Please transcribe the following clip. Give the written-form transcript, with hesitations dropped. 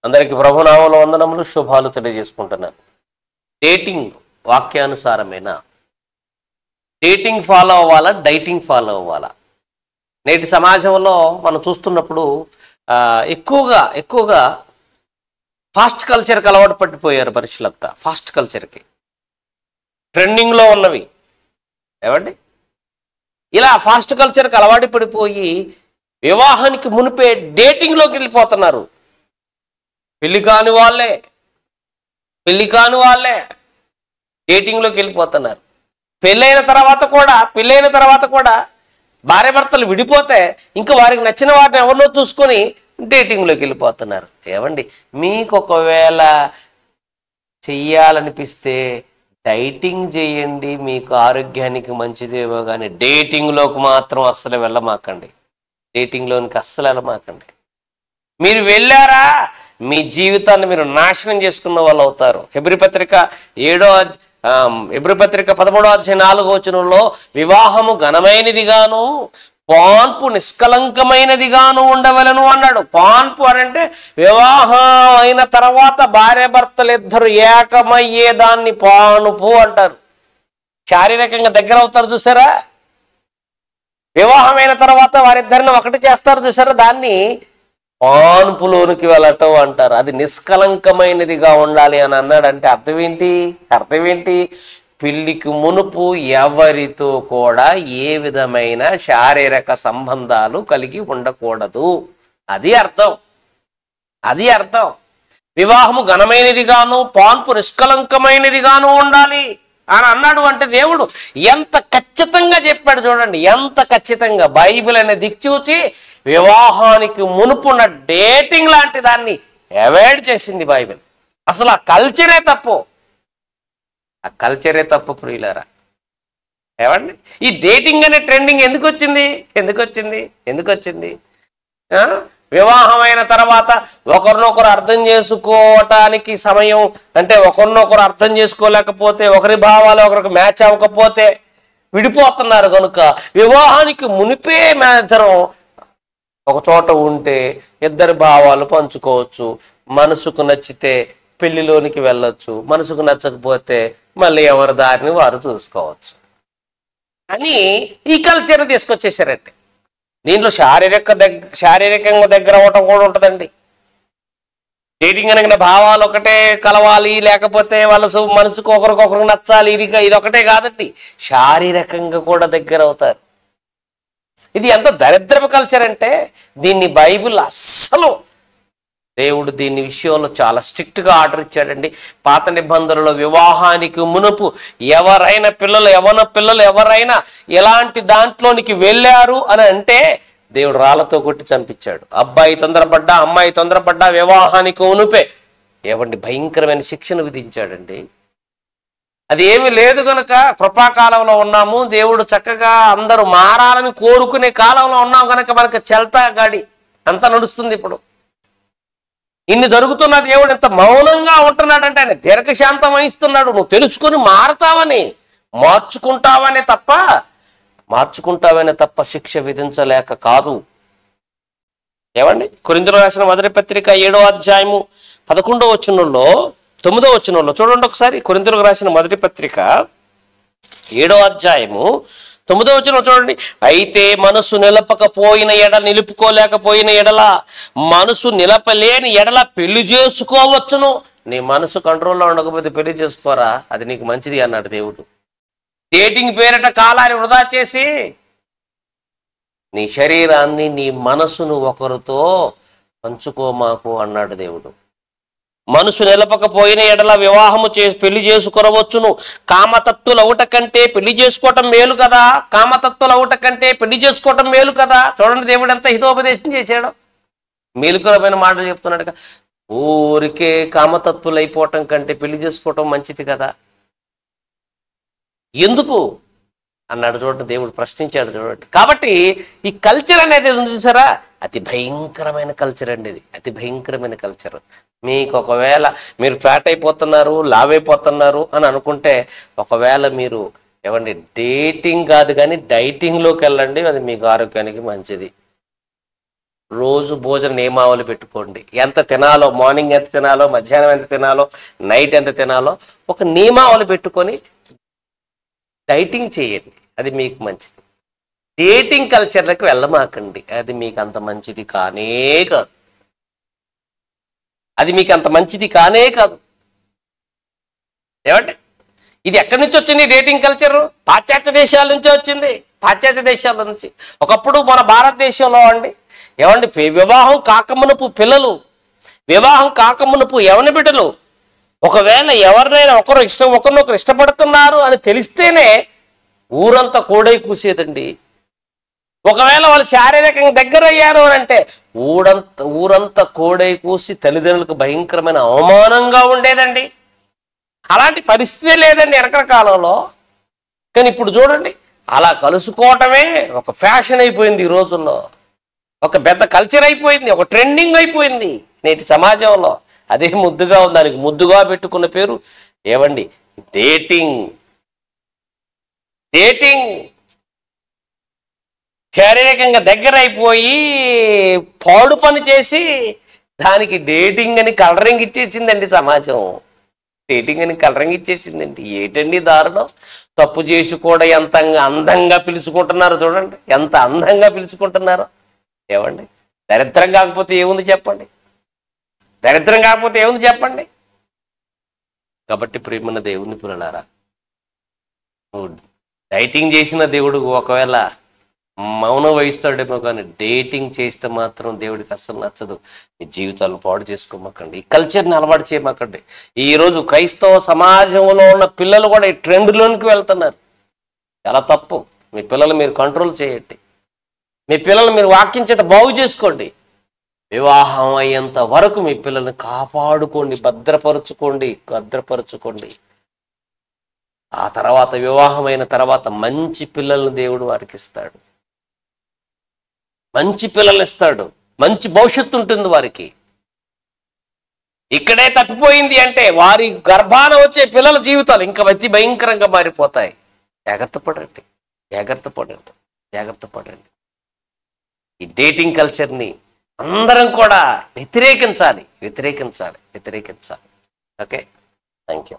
అందరికీ ప్రభునామంలో వందనములు శుభాలు తెలియజేసుకుంటున్నాను. డేటింగ్ వాక్యానుసారమైన డేటింగ్ ఫాలో అవ్వాలా, డైటింగ్ ఫాలో అవ్వాలా? నేటి సమాజంలో మనం చూస్తున్నప్పుడు ఎక్కువగా ఫాస్ట్ కల్చర్కి అలవాటు పడిపోయారు మనుషులంతా. ఫాస్ట్ కల్చర్కి ట్రెండింగ్లో ఉన్నవి ఏమండి, ఇలా ఫాస్ట్ కల్చర్కి అలవాటు పడిపోయి వివాహానికి మునిపే డేటింగ్లోకి వెళ్ళిపోతున్నారు. పెళ్లి కాని వాళ్ళే డేటింగ్లోకి వెళ్ళిపోతున్నారు. పెళ్ళైన తర్వాత కూడా భార్యాభర్తలు విడిపోతే ఇంకా వారికి నచ్చిన వారిని ఎవరినో చూసుకొని డేటింగ్లోకి వెళ్ళిపోతున్నారు. ఏమండి, మీకు ఒకవేళ చెయ్యాలనిపిస్తే డైటింగ్ చేయండి, మీకు ఆరోగ్యానికి మంచిదేమో, కానీ డేటింగ్లోకి మాత్రం అస్సలు వెళ్ళమాకండి. డేటింగ్లోనికి అస్సలు వెళ్ళమాకండి. మీరు వెళ్ళారా, మీ జీవితాన్ని మీరు నాశనం చేసుకున్న వాళ్ళు అవుతారు. హెబ్రీ పత్రిక 13వ అధ్యాయం 4వ వచనంలో వివాహము ఘనమైనదిగాను పాన్పు నిష్కలంకమైనదిగాను ఉండవలను అన్నాడు. పాన్పు అంటే వివాహం అయిన తర్వాత భార్యాభర్తలు ఇద్దరు ఏకమయ్యే దాన్ని పానుపు అంటారు. శారీరకంగా దగ్గర అవుతారు చూసారా, వివాహమైన తర్వాత వారిద్దరిని ఒకటి చేస్తారు చూసారా, దాన్ని పాన్పులోనికి వెళ్ళటం అంటారు. అది నిష్కలంకమైనదిగా ఉండాలి అని అన్నాడంటే అర్థం ఏంటి? పెళ్లికి మునుపు ఎవరితో కూడా ఏ విధమైన శారీరక సంబంధాలు కలిగి ఉండకూడదు. అది అర్థం. వివాహము ఘనమైనదిగాను పాన్పు నిష్కలంకమైనదిగాను ఉండాలి అని అన్నాడు. అంటే దేవుడు ఎంత ఖచ్చితంగా చెప్పాడు చూడండి, ఎంత ఖచ్చితంగా. బైబిల్ అనే దిక్చూచి వివాహానికి మునుపున్న డేటింగ్ లాంటి దాన్ని అవాయిడ్ చేసింది బైబిల్. అసలు ఆ కల్చరే తప్పు ప్రియులారా. ఏమండి, ఈ డేటింగ్ అనే ట్రెండింగ్ ఎందుకు వచ్చింది? వివాహమైన తర్వాత ఒకరినొకరు అర్థం చేసుకోవటానికి సమయం, అంటే ఒకరినొకరు అర్థం చేసుకోలేకపోతే, ఒకరి భావాలు ఒకరికి మ్యాచ్ అవ్వకపోతే విడిపోతున్నారు. కనుక వివాహానికి మునిపే ఇద్దరం ఒక చోట ఉంటే ఇద్దరి భావాలు పంచుకోవచ్చు. మనసుకు నచ్చితే పెళ్లిలోనికి వెళ్ళొచ్చు, మనసుకు నచ్చకపోతే మళ్ళీ ఎవరి దారిని వారు చూసుకోవచ్చు అని ఈ కల్చర్ తీసుకొచ్చేసారంటే. దీంట్లో శారీరకంగా దగ్గర అవ్వటం కూడా ఉంటుందండి. డేటింగ్ అనగానే భావాలు ఒకటే కలవాలి, లేకపోతే వాళ్ళ మనసుకు ఒకరికొకరికి నచ్చాలి, ఇది ఒకటే కాదండి, శారీరకంగా కూడా దగ్గర అవుతారు. ఇది ఎంత దరిద్రపు కల్చర్ అంటే దీన్ని బైబిల్ అస్సలు, దేవుడు దీని విషయంలో చాలా స్ట్రిక్ట్గా ఆర్డర్ ఇచ్చాడండి. పాత నిబంధనలో వివాహానికి మునుపు ఎవరైనా యవ్వన పిల్లలు ఎవరైనా ఎలాంటి దాంట్లోనికి వెళ్ళారు అని అంటే దేవుడు రాళ్లతో కొట్టి చంపించాడు. అబ్బాయి తొందరపడ్డా, అమ్మాయి తొందరపడ్డా వివాహానికి మునుపే ఏమండి భయంకరమైన శిక్షను విధించాడండి. అది ఏమీ లేదు కనుక కృపాకాలంలో ఉన్నాము. దేవుడు చక్కగా అందరూ మారాలని కోరుకునే కాలంలో ఉన్నాం కనుక మనకు చెల్తా గాడి అంతా నడుస్తుంది. ఇప్పుడు ఇన్ని జరుగుతున్న దేవుడు ఎంత మౌనంగా ఉంటున్నాడంటే ఆయన దీర్ఘశాంతం వహిస్తున్నాడు. నువ్వు తెలుసుకొని మార్చుకుంటావనే తప్ప శిక్ష విధించలేక కాదు. ఏమండి, కొరింథీయులకు రాసిన మొదటి పత్రిక 7వ అధ్యాయము 11వ వచనంలో 9వ వచనంలో చూడండి ఒకసారి. కొరింథీయులకు రాసిన మొదటి పత్రిక 7వ అధ్యాయము 9వ వచనం చూడండి. అయితే మనసు నిలుపుకోలేకపోయిన ఎడల, మనసు నిలపలేని ఎడల పెళ్లి చేసుకోవచ్చును. నీ మనసు కంట్రోల్లో ఉండకపోతే పెళ్లి చేసుకోరా, అది నీకు మంచిది అన్నాడు దేవుడు. డేటింగ్ పేరిట కాలాన్ని వృధా చేసి నీ శరీరాన్ని, నీ మనసును ఒకరితో పంచుకోమాకు అన్నాడు దేవుడు. మనసు నిలపకపోయిన ఎడల వివాహము పెళ్లి చేసుకొనవచ్చును. కామతత్తులవుట కంటే పెళ్లి చేసుకోవటం మేలు కదా. చూడండి దేవుడు ఎంత హితోపదేశం చేశాడు, మేలుకరమైన మాటలు చెప్తున్నాడుగా. ఊరికే కామతత్తులు అయిపోవటం కంటే పెళ్లి చేసుకోవటం మంచిది కదా, ఎందుకు అన్నాడు చూడండి, దేవుడు ప్రశ్నించాడు చూడండి. కాబట్టి ఈ కల్చర్ అనేది చూసారా, అతి భయంకరమైన కల్చర్ అండి. ఇది అతి భయంకరమైన కల్చర్. మీకు ఒకవేళ మీరు ఫ్యాట్ అయిపోతున్నారు, లావ్ అయిపోతున్నారు అని అనుకుంటే, ఒకవేళ మీరు ఏమండి డేటింగ్ కాదు కానీ డైటింగ్లోకి వెళ్ళండి, అది మీకు ఆరోగ్యానికి మంచిది. రోజు భోజన నియమావళి పెట్టుకోండి. ఎంత తినాలో, మార్నింగ్ ఎంత తినాలో, మధ్యాహ్నం ఎంత తినాలో, నైట్ ఎంత తినాలో ఒక నియమావళి పెట్టుకొని డైటింగ్ చేయండి. అది మీకు మంచిది. డేటింగ్ కల్చర్లకు వెళ్ళమాకండి. అది మీకు అంత మంచిది కానే కాదు. అది మీకు అంత మంచిది కానే కాదు. ఏమంటే ఇది ఎక్కడి నుంచి వచ్చింది? డేటింగ్ కల్చర్ పాశ్చాత్య దేశాల నుంచి వచ్చింది. పాశ్చాత్య దేశాల నుంచి. ఒకప్పుడు మన భారతదేశంలో ఏమండి వివాహం కాకమునుపు పిల్లలు, వివాహం కాకమునుపు యవన బిడ్డలు ఒకవేళ ఎవరినైనా ఒకరినొకరు ఇష్టపడుతున్నారు అని తెలిస్తేనే ఊరంతా కోడై కూసేదండి. ఒకవేళ వాళ్ళు శారీరకంగా దగ్గర అయ్యారు అని అంటే ఊరంతా కోడై కూసి తల్లిదండ్రులకు భయంకరమైన అవమానంగా ఉండేదండి. అలాంటి పరిస్థితే లేదండి వెనకటి కాలంలో. కానీ ఇప్పుడు చూడండి, అలా కలుసుకోవటమే ఒక ఫ్యాషన్ అయిపోయింది. ఈ రోజుల్లో ఒక పెద్ద కల్చర్ అయిపోయింది, ఒక ట్రెండింగ్ అయిపోయింది నేటి సమాజంలో. అదే ముద్దుగా ఉంది. దానికి ముద్దుగా పెట్టుకున్న పేరు ఏమండి? డేటింగ్. డేటింగ్ శారీరకంగా దగ్గర అయిపోయి పాడు పని చేసి దానికి డేటింగ్ అని కలరింగ్ ఇచ్చేసిందండి సమాజం. డేటింగ్ అని కలరింగ్ ఇచ్చేసిందండి. ఏంటండి దారుణం! తప్పు చేసి కూడా ఎంత అందంగా పిలుచుకుంటున్నారు చూడండి, ఎంత అందంగా పిలుచుకుంటున్నారో. ఏమండి దరిద్రం కాకపోతే ఏముంది చెప్పండి? దరిద్రం కాకపోతే ఏముంది చెప్పండి? కాబట్టి ప్రియమైన దేవుని పిల్లలారా, డైటింగ్ చేసిన దేవుడు ఒకవేళ మౌనం వహిస్తాడేమో, కానీ డేటింగ్ చేస్తే మాత్రం దేవుడికి అస్సలు నచ్చదు. మీ జీవితాలను పాడు చేసుకోమాకండి. ఈ కల్చర్ని అలవాటు చేయమాకండి. ఈరోజు క్రైస్తవ సమాజంలో ఉన్న పిల్లలు కూడా ఈ ట్రెండ్లోనికి వెళ్తున్నారు. చాలా తప్పు. మీ పిల్లలు మీరు కంట్రోల్ చేయండి. మీ పిల్లలు మీరు వాక్యం చేత బాగు చేసుకోండి. వివాహం అయ్యేంత వరకు మీ పిల్లల్ని కాపాడుకోండి, భద్రపరుచుకోండి. ఆ తర్వాత వివాహం అయిన తర్వాత మంచి పిల్లల్ని దేవుడు వారికి ఇస్తాడు. మంచి పిల్లల్ని ఇస్తాడు. మంచి భవిష్యత్తు ఉంటుంది వారికి. ఇక్కడే తప్పిపోయింది అంటే వారి గర్భాన వచ్చే పిల్లల జీవితాలు ఇంకా అతి భయంకరంగా మారిపోతాయి. జాగ్రత్త పడండి. ఈ డేటింగ్ కల్చర్ని అందరం కూడా వ్యతిరేకించాలి. Okay, thank you.